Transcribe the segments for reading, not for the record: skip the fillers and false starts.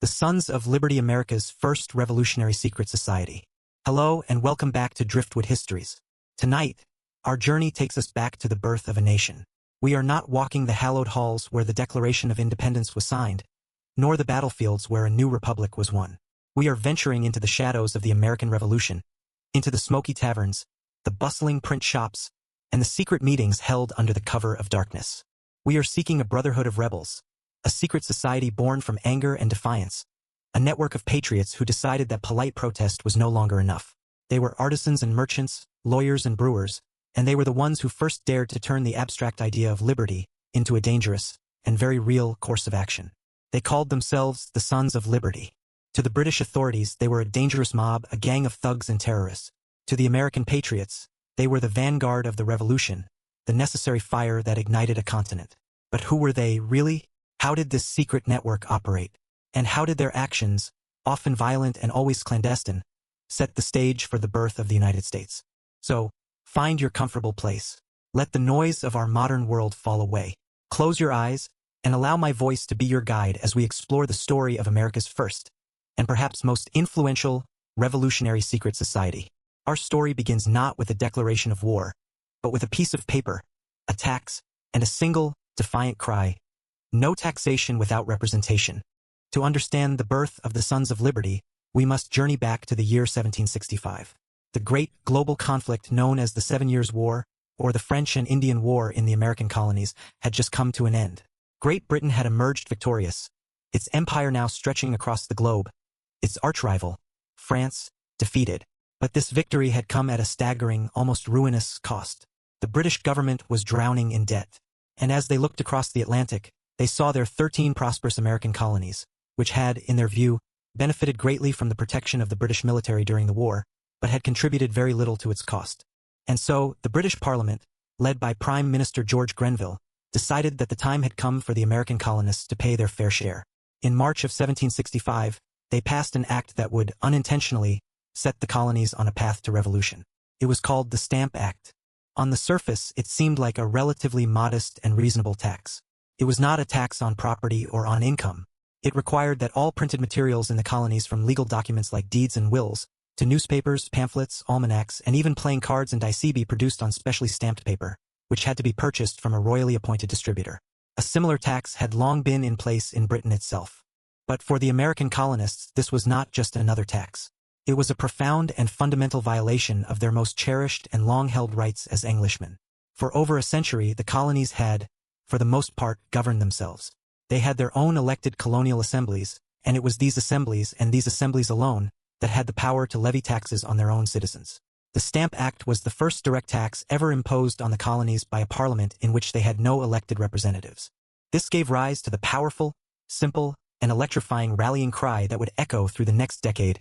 the Sons of Liberty, America's first revolutionary secret society. Hello and welcome back to Driftwood Histories. Tonight, our journey takes us back to the birth of a nation. We are not walking the hallowed halls where the Declaration of Independence was signed, nor the battlefields where a new republic was won. We are venturing into the shadows of the American Revolution, into the smoky taverns, the bustling print shops, and the secret meetings held under the cover of darkness. We are seeking a brotherhood of rebels, a secret society born from anger and defiance, a network of patriots who decided that polite protest was no longer enough. They were artisans and merchants, lawyers and brewers, and they were the ones who first dared to turn the abstract idea of liberty into a dangerous and very real course of action. They called themselves the Sons of Liberty. To the British authorities, they were a dangerous mob, a gang of thugs and terrorists. To the American patriots, they were the vanguard of the revolution, the necessary fire that ignited a continent. But who were they, really? How did this secret network operate? And how did their actions, often violent and always clandestine, set the stage for the birth of the United States? So, find your comfortable place. Let the noise of our modern world fall away. Close your eyes and allow my voice to be your guide as we explore the story of America's first, and perhaps most influential, revolutionary secret society. Our story begins not with a declaration of war, but with a piece of paper, a tax, and a single, defiant cry: no taxation without representation. To understand the birth of the Sons of Liberty, we must journey back to the year 1765. The great global conflict known as the 7 Years' War, or the French and Indian War in the American colonies, had just come to an end. Great Britain had emerged victorious, its empire now stretching across the globe, its arch-rival, France, defeated. But this victory had come at a staggering, almost ruinous cost. The British government was drowning in debt, and as they looked across the Atlantic, they saw their 13 prosperous American colonies, which had, in their view, benefited greatly from the protection of the British military during the war, but had contributed very little to its cost. And so, the British Parliament, led by Prime Minister George Grenville, decided that the time had come for the American colonists to pay their fair share. In March of 1765, they passed an act that would, unintentionally, set the colonies on a path to revolution. It was called the Stamp Act. On the surface, it seemed like a relatively modest and reasonable tax. It was not a tax on property or on income. It required that all printed materials in the colonies, from legal documents like deeds and wills, to newspapers, pamphlets, almanacs, and even playing cards and dice, be produced on specially stamped paper, which had to be purchased from a royally appointed distributor. A similar tax had long been in place in Britain itself. But for the American colonists, this was not just another tax. It was a profound and fundamental violation of their most cherished and long-held rights as Englishmen. For over a century, the colonies had, for the most part, governed themselves. They had their own elected colonial assemblies, and it was these assemblies and these assemblies alone that had the power to levy taxes on their own citizens. The Stamp Act was the first direct tax ever imposed on the colonies by a parliament in which they had no elected representatives. This gave rise to the powerful, simple, and electrifying rallying cry that would echo through the next decade: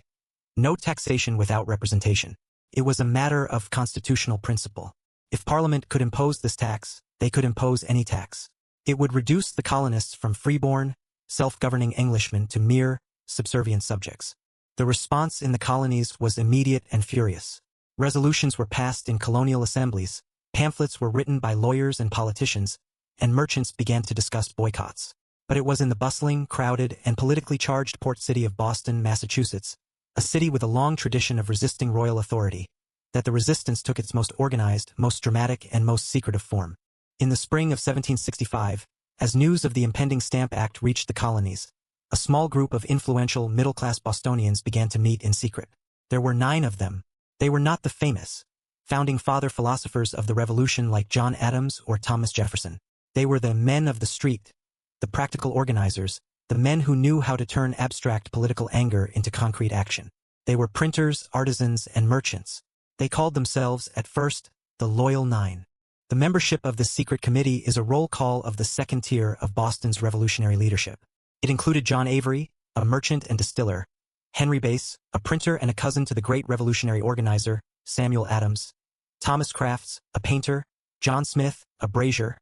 no taxation without representation. It was a matter of constitutional principle. If Parliament could impose this tax, they could impose any tax. It would reduce the colonists from freeborn, self-governing Englishmen to mere, subservient subjects. The response in the colonies was immediate and furious. Resolutions were passed in colonial assemblies, pamphlets were written by lawyers and politicians, and merchants began to discuss boycotts. But it was in the bustling, crowded, and politically charged port city of Boston, Massachusetts, a city with a long tradition of resisting royal authority, that the resistance took its most organized, most dramatic, and most secretive form. In the spring of 1765, as news of the impending Stamp Act reached the colonies, a small group of influential middle-class Bostonians began to meet in secret. There were 9 of them. They were not the famous, founding father philosophers of the Revolution like John Adams or Thomas Jefferson. They were the men of the street, the practical organizers, the men who knew how to turn abstract political anger into concrete action. They were printers, artisans, and merchants. They called themselves, at first, the Loyal Nine. The membership of this secret committee is a roll call of the second tier of Boston's revolutionary leadership. It included John Avery, a merchant and distiller; Henry Bace, a printer and a cousin to the great revolutionary organizer, Samuel Adams; Thomas Crafts, a painter; John Smith, a brazier;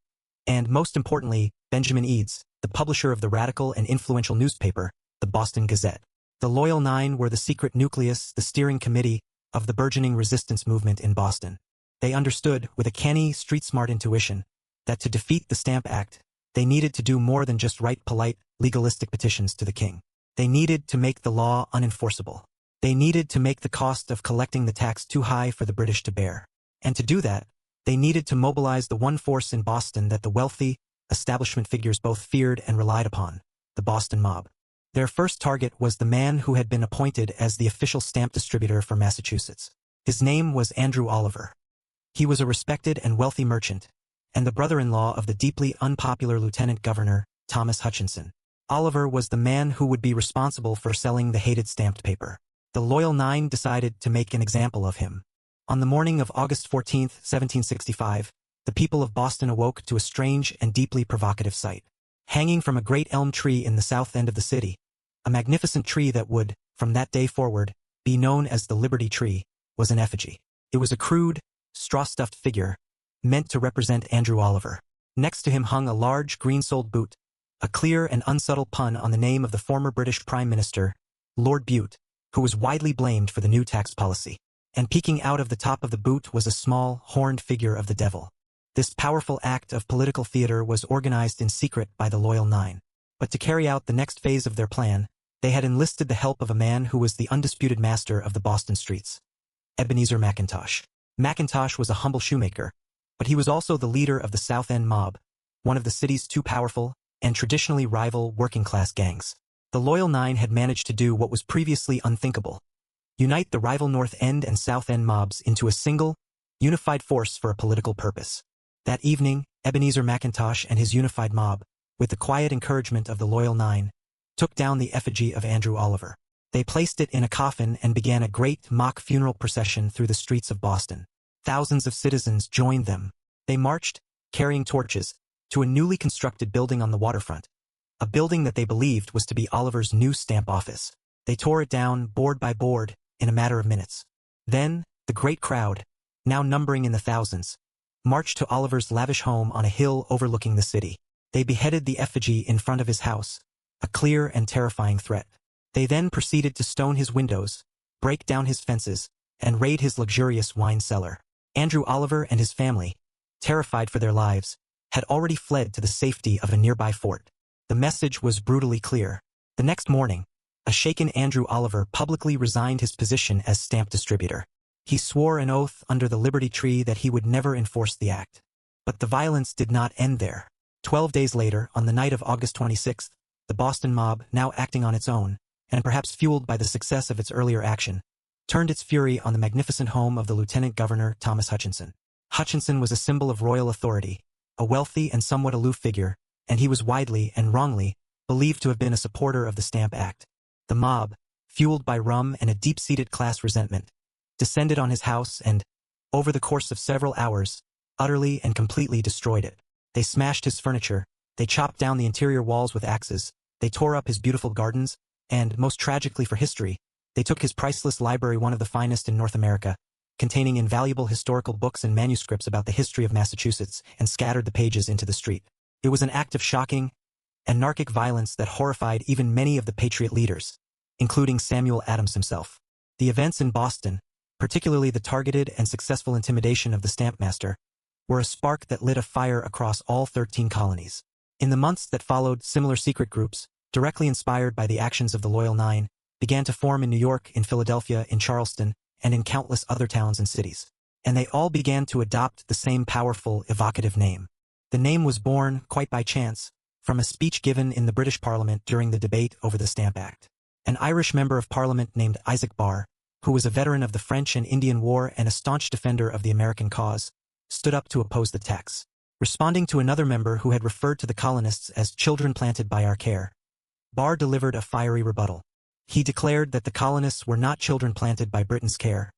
and, most importantly, Benjamin Eads, the publisher of the radical and influential newspaper, the Boston Gazette. The Loyal Nine were the secret nucleus, the steering committee, of the burgeoning resistance movement in Boston. They understood, with a canny, street-smart intuition, that to defeat the Stamp Act, they needed to do more than just write polite, legalistic petitions to the king. They needed to make the law unenforceable. They needed to make the cost of collecting the tax too high for the British to bear. And to do that, they needed to mobilize the one force in Boston that the wealthy, establishment figures both feared and relied upon, the Boston mob. Their first target was the man who had been appointed as the official stamp distributor for Massachusetts. His name was Andrew Oliver. He was a respected and wealthy merchant, and the brother-in-law of the deeply unpopular Lieutenant Governor, Thomas Hutchinson. Oliver was the man who would be responsible for selling the hated stamped paper. The Loyal Nine decided to make an example of him. On the morning of August 14, 1765, the people of Boston awoke to a strange and deeply provocative sight. Hanging from a great elm tree in the south end of the city, a magnificent tree that would, from that day forward, be known as the Liberty Tree, was an effigy. It was a crude, straw-stuffed figure, meant to represent Andrew Oliver. Next to him hung a large green-soled boot, a clear and unsubtle pun on the name of the former British Prime Minister, Lord Bute, who was widely blamed for the new tax policy. And peeking out of the top of the boot was a small, horned figure of the devil. This powerful act of political theater was organized in secret by the Loyal Nine. But to carry out the next phase of their plan, they had enlisted the help of a man who was the undisputed master of the Boston streets, Ebenezer Mackintosh. Mackintosh was a humble shoemaker, but he was also the leader of the South End mob, one of the city's two powerful and traditionally rival working-class gangs. The Loyal Nine had managed to do what was previously unthinkable: unite the rival North End and South End mobs into a single, unified force for a political purpose. That evening, Ebenezer Mackintosh and his unified mob, with the quiet encouragement of the Loyal Nine, took down the effigy of Andrew Oliver. They placed it in a coffin and began a great mock funeral procession through the streets of Boston. Thousands of citizens joined them. They marched, carrying torches, to a newly constructed building on the waterfront, a building that they believed was to be Oliver's new stamp office. They tore it down, board by board, in a matter of minutes. Then, the great crowd, now numbering in the thousands, marched to Oliver's lavish home on a hill overlooking the city. They beheaded the effigy in front of his house, a clear and terrifying threat. They then proceeded to stone his windows, break down his fences, and raid his luxurious wine cellar. Andrew Oliver and his family, terrified for their lives, had already fled to the safety of a nearby fort. The message was brutally clear. The next morning, a shaken Andrew Oliver publicly resigned his position as stamp distributor. He swore an oath under the Liberty Tree that he would never enforce the act. But the violence did not end there. 12 days later, on the night of August 26th, the Boston mob, now acting on its own, and perhaps fueled by the success of its earlier action, turned its fury on the magnificent home of the Lieutenant Governor, Thomas Hutchinson. Hutchinson was a symbol of royal authority, a wealthy and somewhat aloof figure, and he was widely, and wrongly, believed to have been a supporter of the Stamp Act. The mob, fueled by rum and a deep-seated class resentment, descended on his house and, over the course of several hours, utterly and completely destroyed it. They smashed his furniture, they chopped down the interior walls with axes, they tore up his beautiful gardens, and, most tragically for history, they took his priceless library, one of the finest in North America, containing invaluable historical books and manuscripts about the history of Massachusetts, and scattered the pages into the street. It was an act of shocking, anarchic violence that horrified even many of the Patriot leaders, including Samuel Adams himself. The events in Boston, particularly the targeted and successful intimidation of the stamp master, were a spark that lit a fire across all 13 colonies. In the months that followed, similar secret groups, directly inspired by the actions of the Loyal Nine, began to form in New York, in Philadelphia, in Charleston, and in countless other towns and cities. And they all began to adopt the same powerful, evocative name. The name was born, quite by chance, from a speech given in the British Parliament during the debate over the Stamp Act. An Irish member of Parliament named Isaac Barr, who was a veteran of the French and Indian War and a staunch defender of the American cause, stood up to oppose the tax. Responding to another member who had referred to the colonists as children planted by our care, Barr delivered a fiery rebuttal. He declared that the colonists were not children planted by Britain's care,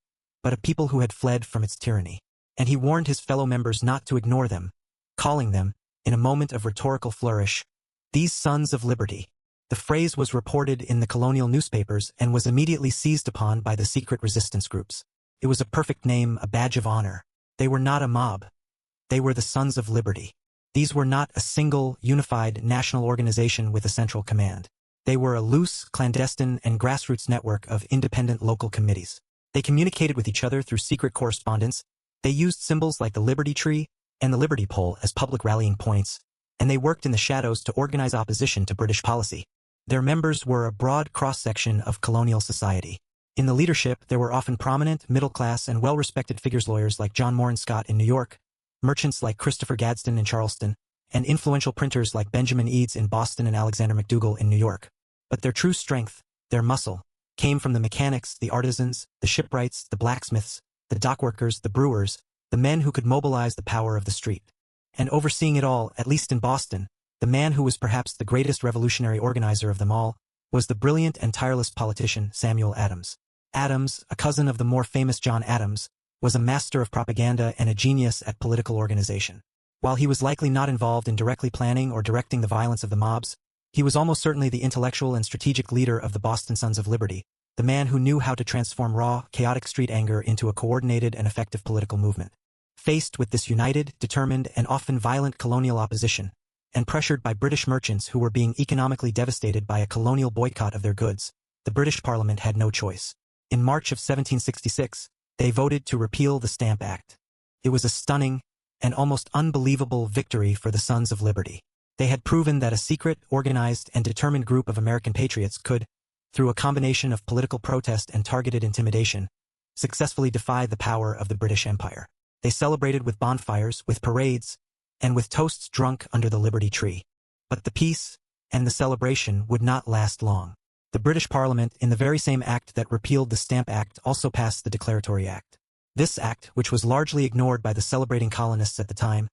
but a people who had fled from its tyranny. And he warned his fellow members not to ignore them, calling them, in a moment of rhetorical flourish, these sons of liberty. The phrase was reported in the colonial newspapers and was immediately seized upon by the secret resistance groups. It was a perfect name, a badge of honor. They were not a mob. They were the Sons of Liberty. These were not a single, unified national organization with a central command. They were a loose, clandestine, and grassroots network of independent local committees. They communicated with each other through secret correspondence. They used symbols like the Liberty Tree and the Liberty Pole as public rallying points, and they worked in the shadows to organize opposition to British policy. Their members were a broad cross-section of colonial society. In the leadership, there were often prominent, middle-class, and well-respected figures, lawyers like John Moore Scott in New York, merchants like Christopher Gadsden in Charleston, and influential printers like Benjamin Eads in Boston and Alexander McDougall in New York. But their true strength, their muscle, came from the mechanics, the artisans, the shipwrights, the blacksmiths, the dockworkers, the brewers, the men who could mobilize the power of the street. And overseeing it all, at least in Boston, the man who was perhaps the greatest revolutionary organizer of them all, was the brilliant and tireless politician Samuel Adams. Adams, a cousin of the more famous John Adams, was a master of propaganda and a genius at political organization. While he was likely not involved in directly planning or directing the violence of the mobs, he was almost certainly the intellectual and strategic leader of the Boston Sons of Liberty, the man who knew how to transform raw, chaotic street anger into a coordinated and effective political movement. Faced with this united, determined, and often violent colonial opposition, and pressured by British merchants who were being economically devastated by a colonial boycott of their goods, the British Parliament had no choice. In March of 1766, they voted to repeal the Stamp Act. It was a stunning and almost unbelievable victory for the Sons of Liberty. They had proven that a secret, organized, and determined group of American patriots could, through a combination of political protest and targeted intimidation, successfully defy the power of the British Empire. They celebrated with bonfires, with parades, and with toasts drunk under the Liberty Tree. But the peace and the celebration would not last long. The British Parliament, in the very same act that repealed the Stamp Act, also passed the Declaratory Act. This act, which was largely ignored by the celebrating colonists at the time,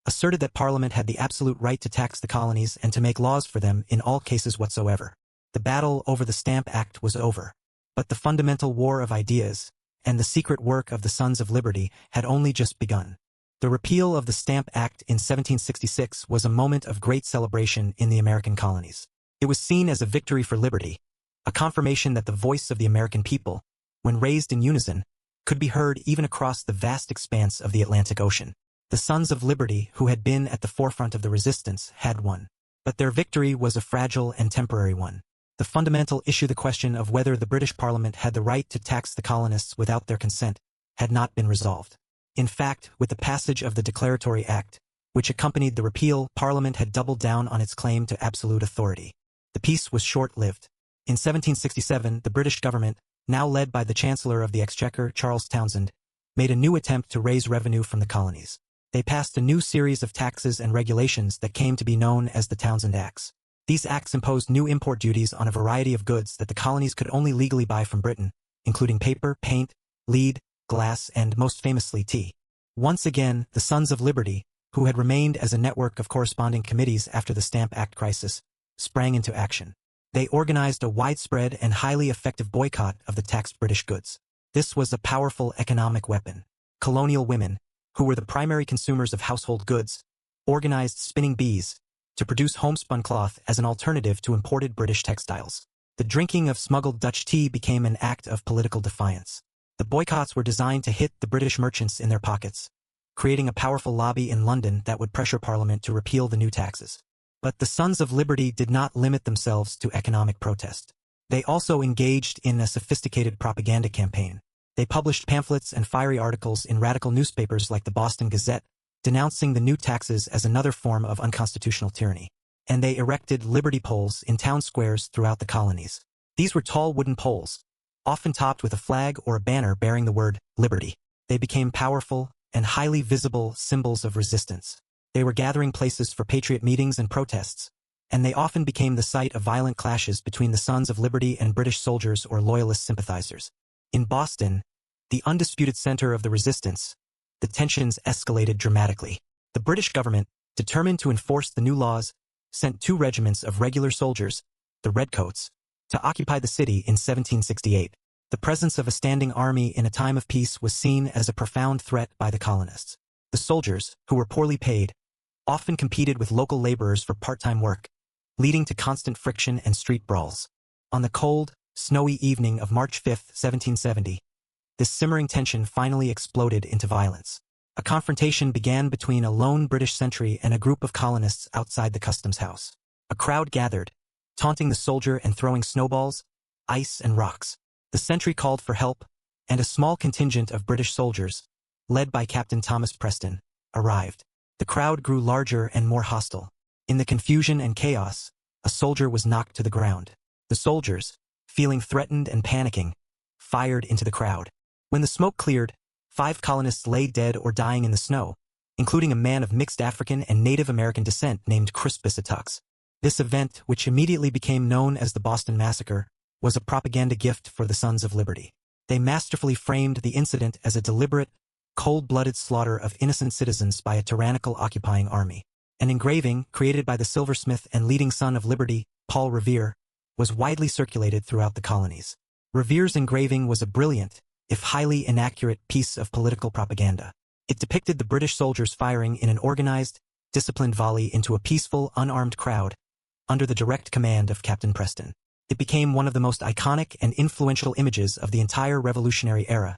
asserted that Parliament had the absolute right to tax the colonies and to make laws for them in all cases whatsoever. The battle over the Stamp Act was over. But the fundamental war of ideas and the secret work of the Sons of Liberty had only just begun. The repeal of the Stamp Act in 1766 was a moment of great celebration in the American colonies. It was seen as a victory for liberty, a confirmation that the voice of the American people, when raised in unison, could be heard even across the vast expanse of the Atlantic Ocean. The Sons of Liberty, who had been at the forefront of the resistance, had won. But their victory was a fragile and temporary one. The fundamental issue, the question of whether the British Parliament had the right to tax the colonists without their consent, had not been resolved. In fact, with the passage of the Declaratory Act, which accompanied the repeal, Parliament had doubled down on its claim to absolute authority. The peace was short-lived. In 1767, the British government, now led by the Chancellor of the Exchequer, Charles Townshend, made a new attempt to raise revenue from the colonies. They passed a new series of taxes and regulations that came to be known as the Townshend Acts. These acts imposed new import duties on a variety of goods that the colonies could only legally buy from Britain, including paper, paint, lead, glass, and most famously tea. Once again, the Sons of Liberty, who had remained as a network of corresponding committees after the Stamp Act crisis, sprang into action. They organized a widespread and highly effective boycott of the taxed British goods. This was a powerful economic weapon. Colonial women, who were the primary consumers of household goods, organized spinning bees to produce homespun cloth as an alternative to imported British textiles. The drinking of smuggled Dutch tea became an act of political defiance. The boycotts were designed to hit the British merchants in their pockets, creating a powerful lobby in London that would pressure Parliament to repeal the new taxes. But the Sons of Liberty did not limit themselves to economic protest. They also engaged in a sophisticated propaganda campaign. They published pamphlets and fiery articles in radical newspapers like the Boston Gazette, denouncing the new taxes as another form of unconstitutional tyranny. And they erected liberty poles in town squares throughout the colonies. These were tall wooden poles, often topped with a flag or a banner bearing the word liberty. They became powerful and highly visible symbols of resistance. They were gathering places for patriot meetings and protests, and they often became the site of violent clashes between the Sons of Liberty and British soldiers or loyalist sympathizers. In Boston, the undisputed center of the resistance, the tensions escalated dramatically. The British government, determined to enforce the new laws, sent 2 regiments of regular soldiers, the Redcoats, to occupy the city in 1768. The presence of a standing army in a time of peace was seen as a profound threat by the colonists. The soldiers, who were poorly paid, often competed with local laborers for part-time work, leading to constant friction and street brawls. On the cold, snowy evening of March 5, 1770, this simmering tension finally exploded into violence. A confrontation began between a lone British sentry and a group of colonists outside the customs house. A crowd gathered, taunting the soldier and throwing snowballs, ice, and rocks. The sentry called for help, and a small contingent of British soldiers, led by Captain Thomas Preston, arrived. The crowd grew larger and more hostile. In the confusion and chaos, a soldier was knocked to the ground. The soldiers, feeling threatened and panicking, fired into the crowd. When the smoke cleared, 5 colonists lay dead or dying in the snow, including a man of mixed African and Native American descent named Crispus Attucks. This event, which immediately became known as the Boston Massacre, was a propaganda gift for the Sons of Liberty. They masterfully framed the incident as a deliberate, cold-blooded slaughter of innocent citizens by a tyrannical occupying army. An engraving, created by the silversmith and leading son of Liberty, Paul Revere, was widely circulated throughout the colonies. Revere's engraving was a brilliant, if highly inaccurate, piece of political propaganda. It depicted the British soldiers firing in an organized, disciplined volley into a peaceful, unarmed crowd, under the direct command of Captain Preston. It became one of the most iconic and influential images of the entire Revolutionary era,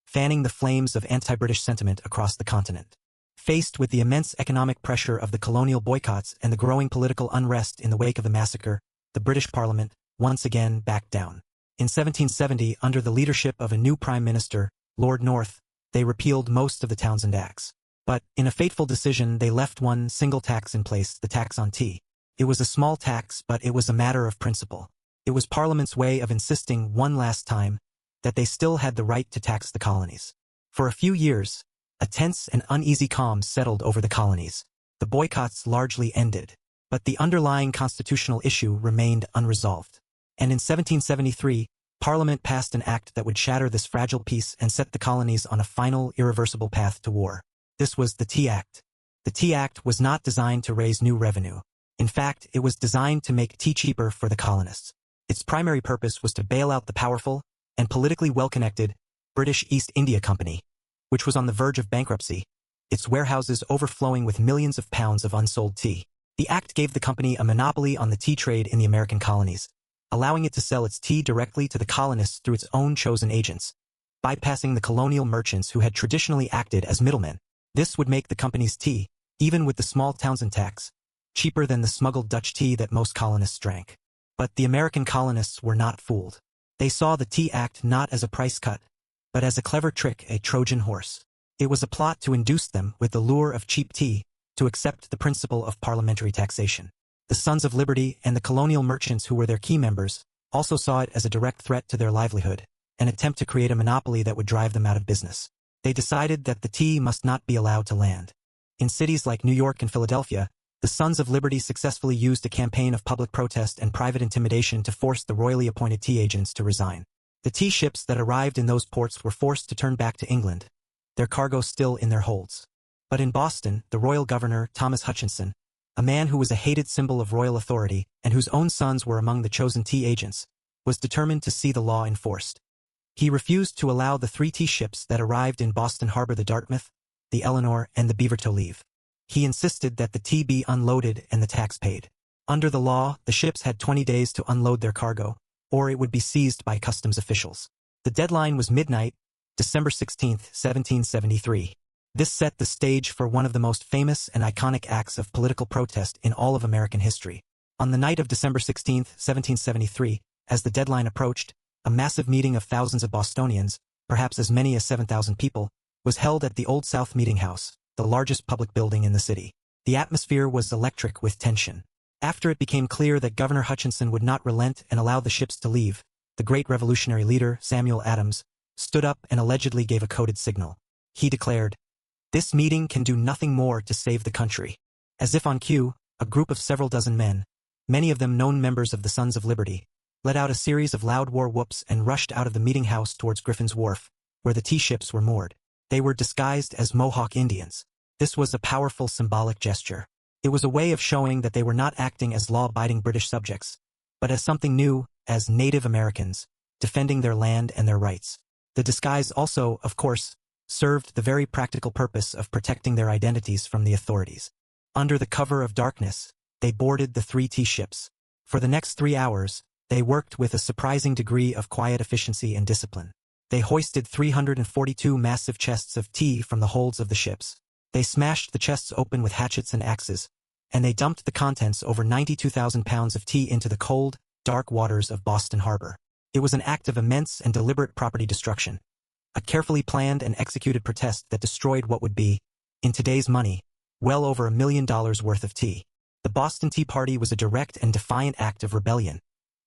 fanning the flames of anti-British sentiment across the continent. Faced with the immense economic pressure of the colonial boycotts and the growing political unrest in the wake of the massacre, the British Parliament once again backed down. In 1770, under the leadership of a new Prime Minister, Lord North, they repealed most of the Townshend Acts. But, in a fateful decision, they left one single tax in place, the tax on tea. It was a small tax, but it was a matter of principle. It was Parliament's way of insisting one last time that they still had the right to tax the colonies. For a few years, a tense and uneasy calm settled over the colonies. The boycotts largely ended, but the underlying constitutional issue remained unresolved. And in 1773, Parliament passed an act that would shatter this fragile peace and set the colonies on a final, irreversible path to war. This was the Tea Act. The Tea Act was not designed to raise new revenue. In fact, it was designed to make tea cheaper for the colonists. Its primary purpose was to bail out the powerful and politically well-connected British East India Company, which was on the verge of bankruptcy, its warehouses overflowing with millions of pounds of unsold tea. The act gave the company a monopoly on the tea trade in the American colonies, allowing it to sell its tea directly to the colonists through its own chosen agents, bypassing the colonial merchants who had traditionally acted as middlemen. This would make the company's tea, even with the small Townshend tax, cheaper than the smuggled Dutch tea that most colonists drank. But the American colonists were not fooled. They saw the Tea Act not as a price cut, but as a clever trick, a Trojan horse. It was a plot to induce them, with the lure of cheap tea, to accept the principle of parliamentary taxation. The Sons of Liberty and the colonial merchants who were their key members also saw it as a direct threat to their livelihood, an attempt to create a monopoly that would drive them out of business. They decided that the tea must not be allowed to land. In cities like New York and Philadelphia, the Sons of Liberty successfully used a campaign of public protest and private intimidation to force the royally appointed tea agents to resign. The tea ships that arrived in those ports were forced to turn back to England, their cargo still in their holds. But in Boston, the royal governor, Thomas Hutchinson, a man who was a hated symbol of royal authority and whose own sons were among the chosen tea agents, was determined to see the law enforced. He refused to allow the 3 tea ships that arrived in Boston Harbor, the Dartmouth, the Eleanor, and the Beaverton, leave. He insisted that the tea be unloaded and the tax paid. Under the law, the ships had 20 days to unload their cargo, or it would be seized by customs officials. The deadline was midnight, December 16, 1773. This set the stage for one of the most famous and iconic acts of political protest in all of American history. On the night of December 16, 1773, as the deadline approached, a massive meeting of thousands of Bostonians, perhaps as many as 7,000 people, was held at the Old South Meeting House, the largest public building in the city. The atmosphere was electric with tension. After it became clear that Governor Hutchinson would not relent and allow the ships to leave, the great revolutionary leader, Samuel Adams, stood up and allegedly gave a coded signal. He declared, "This meeting can do nothing more to save the country." As if on cue, a group of several dozen men, many of them known members of the Sons of Liberty, let out a series of loud war whoops and rushed out of the meeting house towards Griffin's Wharf, where the tea ships were moored. They were disguised as Mohawk Indians. This was a powerful symbolic gesture. It was a way of showing that they were not acting as law-abiding British subjects, but as something new, as Native Americans, defending their land and their rights. The disguise also, of course, served the very practical purpose of protecting their identities from the authorities. Under the cover of darkness, they boarded the 3 tea ships. For the next 3 hours, they worked with a surprising degree of quiet efficiency and discipline. They hoisted 342 massive chests of tea from the holds of the ships. They smashed the chests open with hatchets and axes, and they dumped the contents, over 92,000 pounds of tea, into the cold, dark waters of Boston Harbor. It was an act of immense and deliberate property destruction, a carefully planned and executed protest that destroyed what would be, in today's money, well over $1 million worth of tea. The Boston Tea Party was a direct and defiant act of rebellion,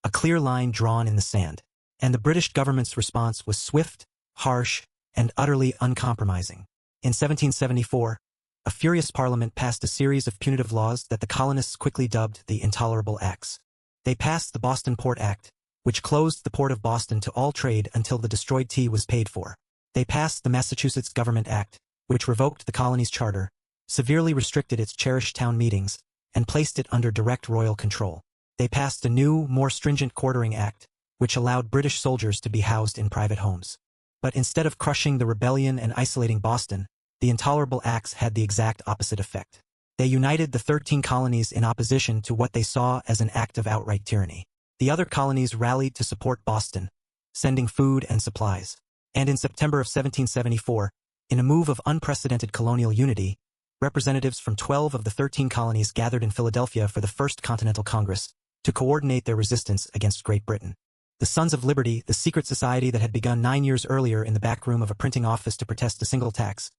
a clear line drawn in the sand. And the British government's response was swift, harsh, and utterly uncompromising. In 1774, a furious parliament passed a series of punitive laws that the colonists quickly dubbed the Intolerable Acts. They passed the Boston Port Act, which closed the port of Boston to all trade until the destroyed tea was paid for. They passed the Massachusetts Government Act, which revoked the colony's charter, severely restricted its cherished town meetings, and placed it under direct royal control. They passed a new, more stringent Quartering Act, which allowed British soldiers to be housed in private homes. But instead of crushing the rebellion and isolating Boston, the Intolerable Acts had the exact opposite effect. They united the 13 colonies in opposition to what they saw as an act of outright tyranny. The other colonies rallied to support Boston, sending food and supplies. And in September of 1774, in a move of unprecedented colonial unity, representatives from 12 of the 13 colonies gathered in Philadelphia for the First Continental Congress to coordinate their resistance against Great Britain. The Sons of Liberty, the secret society that had begun 9 years earlier in the back room of a printing office to protest a single tax,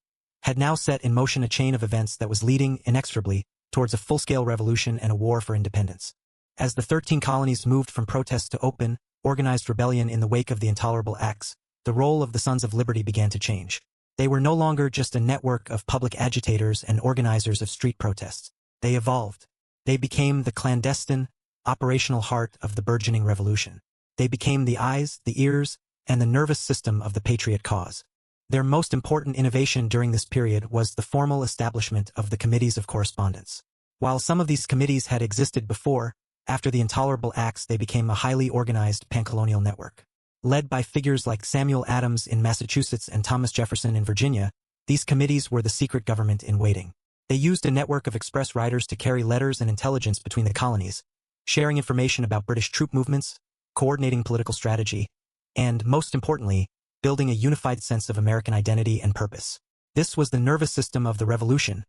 had now set in motion a chain of events that was leading, inexorably, towards a full-scale revolution and a war for independence. As the 13 colonies moved from protest to open, organized rebellion in the wake of the Intolerable Acts, the role of the Sons of Liberty began to change. They were no longer just a network of public agitators and organizers of street protests. They evolved. They became the clandestine, operational heart of the burgeoning revolution. They became the eyes, the ears, and the nervous system of the patriot cause. Their most important innovation during this period was the formal establishment of the Committees of Correspondence. While some of these committees had existed before, after the Intolerable Acts they became a highly organized pancolonial network. Led by figures like Samuel Adams in Massachusetts and Thomas Jefferson in Virginia, these committees were the secret government in waiting. They used a network of express riders to carry letters and intelligence between the colonies, sharing information about British troop movements, coordinating political strategy, and, most importantly, building a unified sense of American identity and purpose. This was the nervous system of the revolution,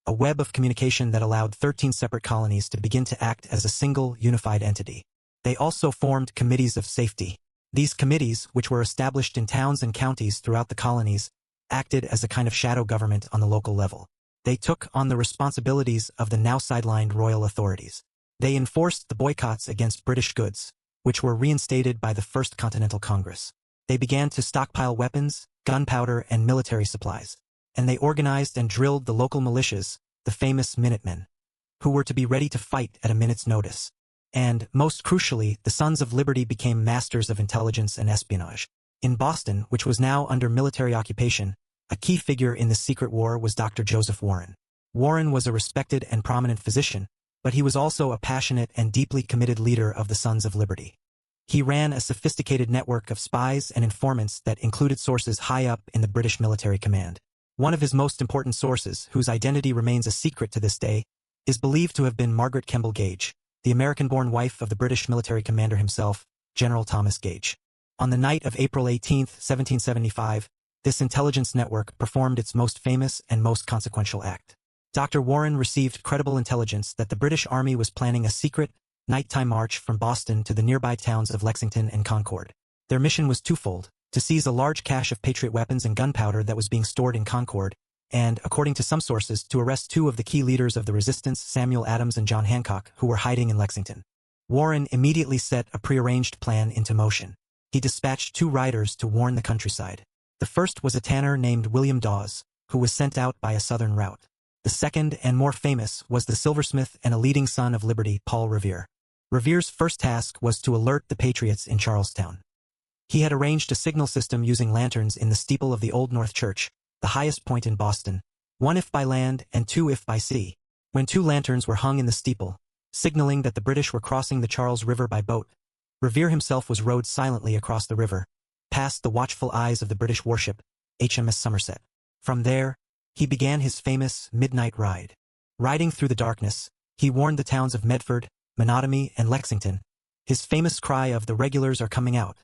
a web of communication that allowed 13 separate colonies to begin to act as a single, unified entity. They also formed committees of safety. These committees, which were established in towns and counties throughout the colonies, acted as a kind of shadow government on the local level. They took on the responsibilities of the now sidelined royal authorities. They enforced the boycotts against British goods, which were reinstated by the First Continental Congress. They began to stockpile weapons, gunpowder, and military supplies. And they organized and drilled the local militias, the famous Minutemen, who were to be ready to fight at a minute's notice. And, most crucially, the Sons of Liberty became masters of intelligence and espionage. In Boston, which was now under military occupation, a key figure in this secret war was Dr. Joseph Warren. Warren was a respected and prominent physician, but he was also a passionate and deeply committed leader of the Sons of Liberty. He ran a sophisticated network of spies and informants that included sources high up in the British military command. One of his most important sources, whose identity remains a secret to this day, is believed to have been Margaret Kemble Gage, the American-born wife of the British military commander himself, General Thomas Gage. On the night of April 18, 1775, this intelligence network performed its most famous and most consequential act. Dr. Warren received credible intelligence that the British Army was planning a secret, nighttime march from Boston to the nearby towns of Lexington and Concord. Their mission was twofold: to seize a large cache of Patriot weapons and gunpowder that was being stored in Concord, and, according to some sources, to arrest two of the key leaders of the resistance, Samuel Adams and John Hancock, who were hiding in Lexington. Warren immediately set a prearranged plan into motion. He dispatched 2 riders to warn the countryside. The first was a tanner named William Dawes, who was sent out by a southern route. The second, and more famous, was the silversmith and a leading son of liberty, Paul Revere. Revere's first task was to alert the Patriots in Charlestown. He had arranged a signal system using lanterns in the steeple of the Old North Church, the highest point in Boston, 1 if by land and 2 if by sea. When 2 lanterns were hung in the steeple, signaling that the British were crossing the Charles River by boat, Revere himself was rowed silently across the river, past the watchful eyes of the British warship, HMS Somerset. From there, he began his famous midnight ride. Riding through the darkness, he warned the towns of Medford, Menotomy, and Lexington. His famous cry of "The regulars are coming out,"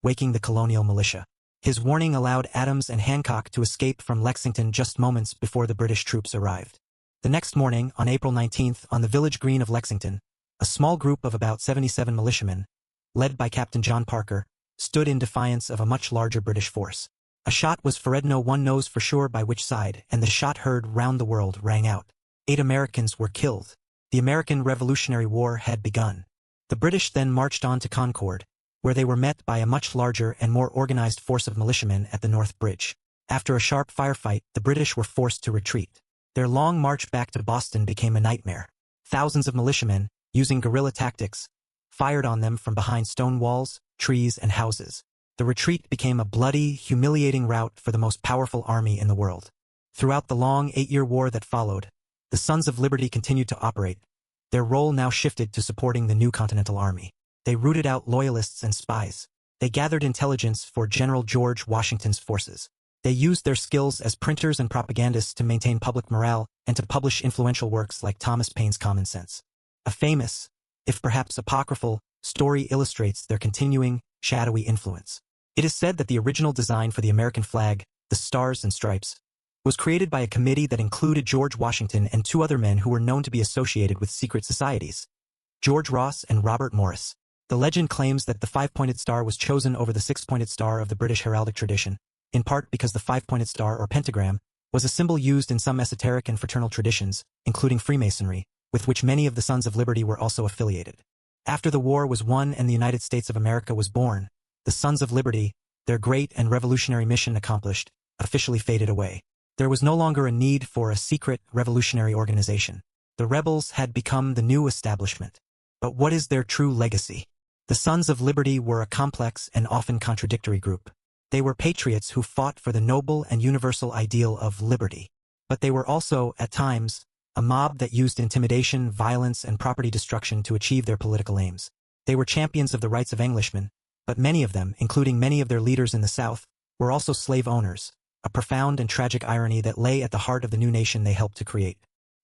waking the colonial militia. His warning allowed Adams and Hancock to escape from Lexington just moments before the British troops arrived. The next morning, on April 19th, on the village green of Lexington, a small group of about 77 militiamen, led by Captain John Parker, stood in defiance of a much larger British force. A shot was fired. No one knows for sure by which side, and the shot heard round the world rang out. 8 Americans were killed, The American Revolutionary War had begun. The British then marched on to Concord, where they were met by a much larger and more organized force of militiamen at the North Bridge. After a sharp firefight, the British were forced to retreat. Their long march back to Boston became a nightmare. Thousands of militiamen, using guerrilla tactics, fired on them from behind stone walls, trees, and houses. The retreat became a bloody, humiliating rout for the most powerful army in the world. Throughout the long 8-year war that followed, the Sons of Liberty continued to operate. Their role now shifted to supporting the new Continental Army. They rooted out loyalists and spies. They gathered intelligence for General George Washington's forces. They used their skills as printers and propagandists to maintain public morale and to publish influential works like Thomas Paine's Common Sense. A famous, if perhaps apocryphal, story illustrates their continuing, shadowy influence. It is said that the original design for the American flag, the Stars and Stripes, was created by a committee that included George Washington and 2 other men who were known to be associated with secret societies, George Ross and Robert Morris. The legend claims that the 5-pointed star was chosen over the 6-pointed star of the British heraldic tradition, in part because the 5-pointed star or pentagram was a symbol used in some esoteric and fraternal traditions, including Freemasonry, with which many of the Sons of Liberty were also affiliated. After the war was won and the United States of America was born, the Sons of Liberty, their great and revolutionary mission accomplished, officially faded away. There was no longer a need for a secret revolutionary organization. The rebels had become the new establishment. But what is their true legacy? The Sons of Liberty were a complex and often contradictory group. They were patriots who fought for the noble and universal ideal of liberty. But they were also, at times, a mob that used intimidation, violence, and property destruction to achieve their political aims. They were champions of the rights of Englishmen, but many of them, including many of their leaders in the South, were also slave owners, a profound and tragic irony that lay at the heart of the new nation they helped to create.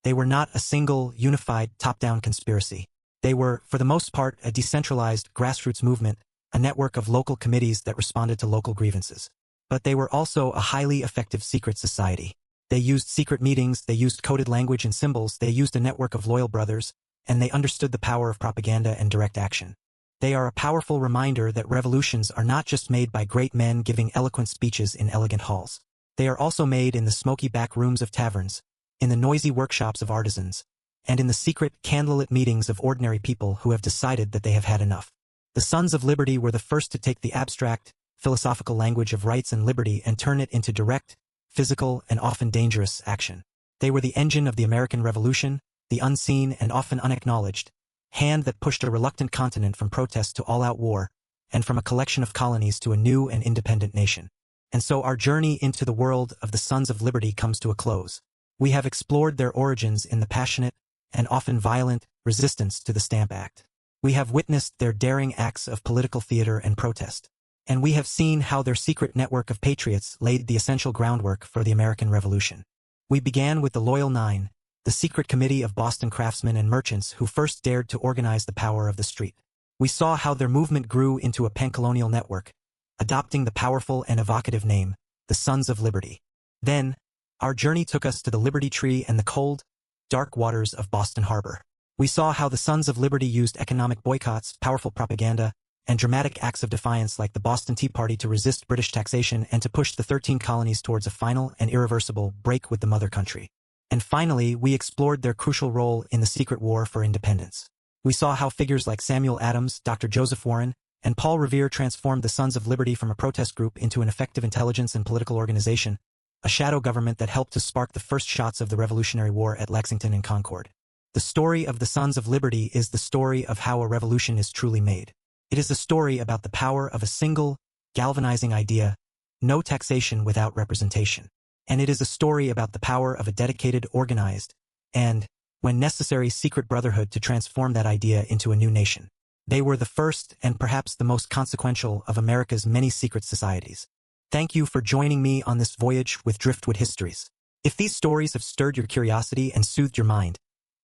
They were not a single, unified, top-down conspiracy. They were, for the most part, a decentralized, grassroots movement, a network of local committees that responded to local grievances. But they were also a highly effective secret society. They used secret meetings, they used coded language and symbols, they used a network of loyal brothers, and they understood the power of propaganda and direct action. They are a powerful reminder that revolutions are not just made by great men giving eloquent speeches in elegant halls. They are also made in the smoky back rooms of taverns, in the noisy workshops of artisans, and in the secret, candlelit meetings of ordinary people who have decided that they have had enough. The Sons of Liberty were the first to take the abstract, philosophical language of rights and liberty and turn it into direct, physical, and often dangerous action. They were the engine of the American Revolution, the unseen and often unacknowledged hand that pushed a reluctant continent from protest to all-out war, and from a collection of colonies to a new and independent nation. And so our journey into the world of the Sons of Liberty comes to a close. We have explored their origins in the passionate, and often violent, resistance to the Stamp Act. We have witnessed their daring acts of political theater and protest. And we have seen how their secret network of patriots laid the essential groundwork for the American Revolution. We began with the Loyal Nine, the secret committee of Boston craftsmen and merchants who first dared to organize the power of the street. We saw how their movement grew into a pan-colonial network, adopting the powerful and evocative name, the Sons of Liberty. Then, our journey took us to the Liberty Tree and the cold, dark waters of Boston Harbor. We saw how the Sons of Liberty used economic boycotts, powerful propaganda, and dramatic acts of defiance like the Boston Tea Party to resist British taxation and to push the 13 colonies towards a final and irreversible break with the mother country. And finally, we explored their crucial role in the secret war for independence. We saw how figures like Samuel Adams, Dr. Joseph Warren, and Paul Revere transformed the Sons of Liberty from a protest group into an effective intelligence and political organization, a shadow government that helped to spark the first shots of the Revolutionary War at Lexington and Concord. The story of the Sons of Liberty is the story of how a revolution is truly made. It is a story about the power of a single, galvanizing idea, no taxation without representation. And it is a story about the power of a dedicated, organized, and, when necessary, secret brotherhood to transform that idea into a new nation. They were the first and perhaps the most consequential of America's many secret societies. Thank you for joining me on this voyage with Driftwood Histories. If these stories have stirred your curiosity and soothed your mind,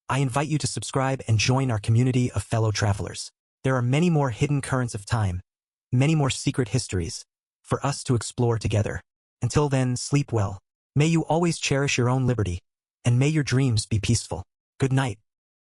I invite you to subscribe and join our community of fellow travelers. There are many more hidden currents of time, many more secret histories, for us to explore together. Until then, sleep well. May you always cherish your own liberty, and may your dreams be peaceful. Good night.